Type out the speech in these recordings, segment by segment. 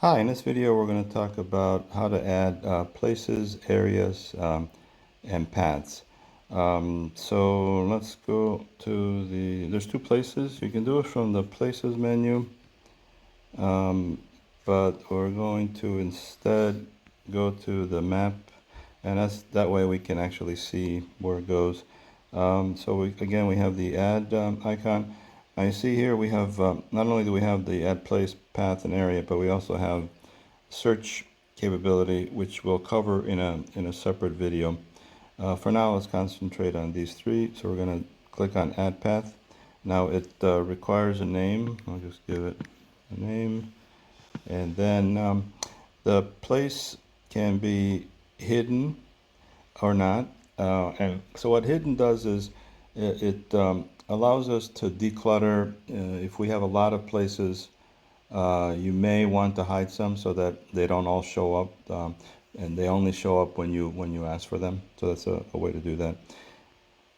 Hi, in this video we're going to talk about how to add places, areas, and paths. So let's go to there's two places. You can do it from the places menu, but we're going to instead go to the map, and that way we can actually see where it goes. So again, we have the add icon. Now you see here we have, not only do we have the add place, path, and area, but we also have search capability, which we'll cover in a separate video. For now, let's concentrate on these three. So we're going to click on Add Path. Now it requires a name. I'll just give it a name. And then the place can be hidden or not. And so what hidden does is it allows us to declutter. If we have a lot of places, you may want to hide some so that they don't all show up, and they only show up when you ask for them. So that's a way to do that.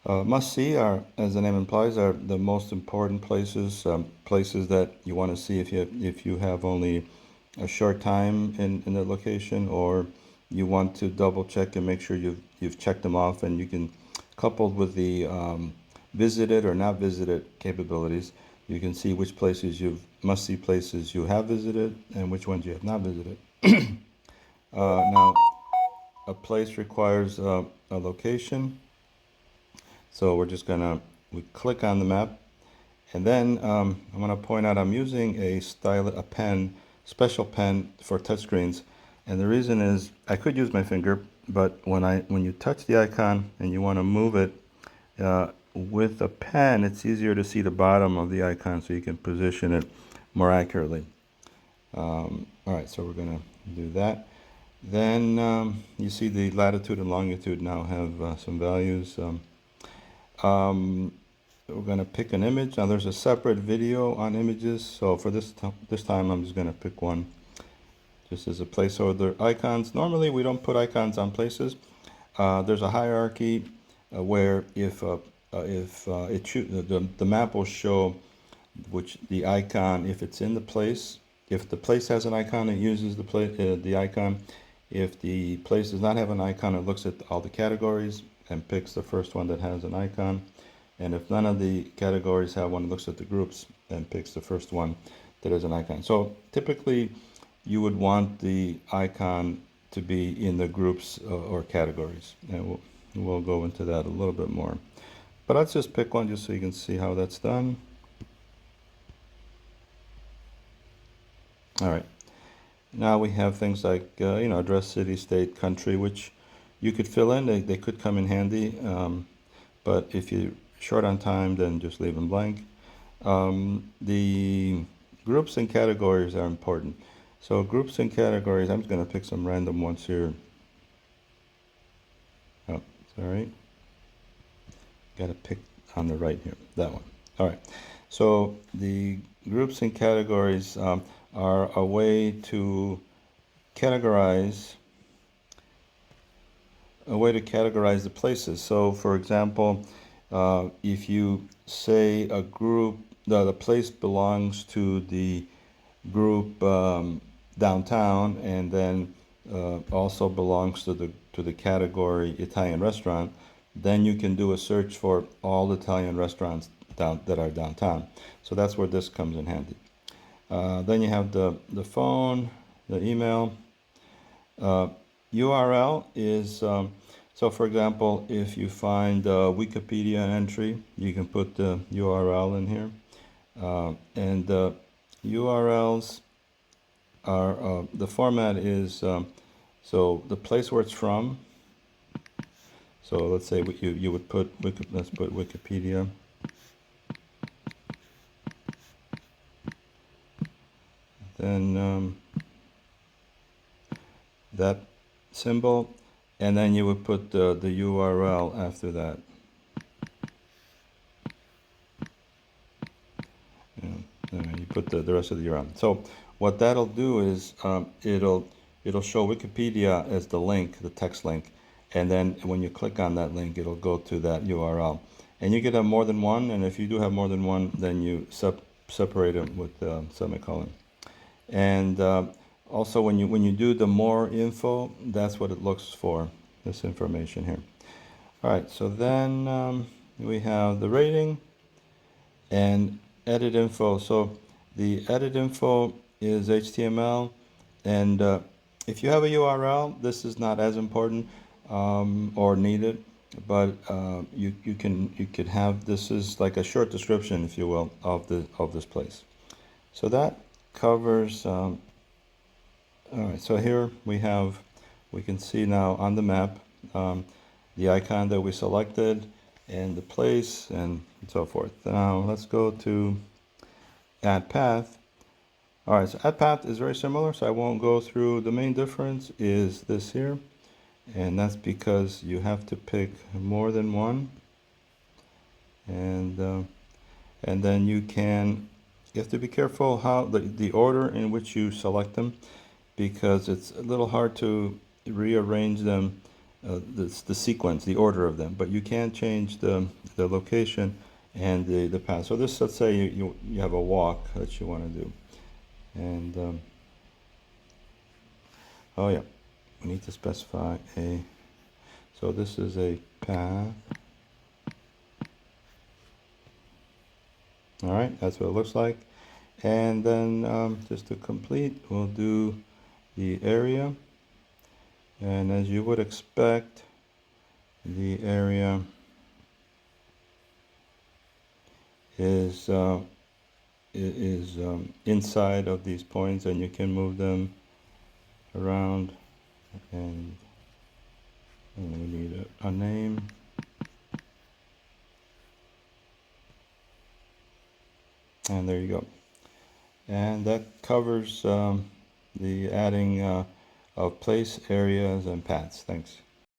Must see are, as the name implies, are the most important places, places that you want to see if you have only a short time in the location, or you want to double check and make sure you've checked them off, and you can, coupled with the visited or not visited capabilities, you can see which places must see places you have visited and which ones you have not visited. Now, a place requires a location. So we click on the map, and then I'm gonna point out I'm using a special pen for touchscreens. And the reason is I could use my finger, but when you touch the icon and you wanna move it, with a pen, it's easier to see the bottom of the icon so you can position it more accurately. All right, so we're going to do that. Then you see the latitude and longitude now have some values. We're going to pick an image. Now there's a separate video on images, so for this time I'm just going to pick one just as a placeholder. Icons, normally we don't put icons on places. There's a hierarchy where if the map will show the icon if it's in the place. If the place has an icon, it uses the icon. If the place does not have an icon, it looks at all the categories and picks the first one that has an icon. And if none of the categories have one, it looks at the groups and picks the first one that has an icon. So typically, you would want the icon to be in the groups or categories, and we'll go into that a little bit more. But let's just pick one just so you can see how that's done. All right. Now we have things like, address, city, state, country, which you could fill in. They could come in handy. But if you're short on time, then just leave them blank. The groups and categories are important. So groups and categories, I'm just going to pick some random ones here. Oh, sorry. Got to pick on the right here, that one. All right. So the groups and categories are a way to categorize the places. So for example, if you say a group, the place belongs to the group downtown, and then also belongs to the category Italian restaurant, then you can do a search for all Italian restaurants that are downtown. So that's where this comes in handy. Then you have the phone, the email. URL is, so for example, if you find a Wikipedia entry, you can put the URL in here. And URLs are, the format is, so the place where it's from. So let's say you would put, let's put Wikipedia. Then that symbol, and then you would put the URL after that. You put the rest of the URL. So what that'll do is it'll show Wikipedia as the link, the text link, and then when you click on that link, it'll go to that URL. And you could have more than one, and if you do have more than one, then you separate them with semicolon. And Also, when you do the more info, that's what it looks for, this information here. All right, so then we have the rating and edit info. So the edit info is HTML, and if you have a URL, this is not as important or needed, but you could have, this is like a short description, if you will, of this place. So that covers. All right, so here we can see now on the map the icon that we selected and the place and so forth. Now let's go to add path. All right, so add path is very similar, so I won't go through. The main difference is this here, and that's because you have to pick more than one, and then you have to be careful how the order in which you select them, because it's a little hard to rearrange them, the sequence, the order of them, but you can change the location and the path. So this, let's say you have a walk that you want to do, and oh yeah, we need to specify so this is a path. All right, that's what it looks like. And then just to complete, we'll do the area. And as you would expect, the area is inside of these points, and you can move them around. And we need a name. And there you go. And that covers the adding of place, areas, and paths. Thanks.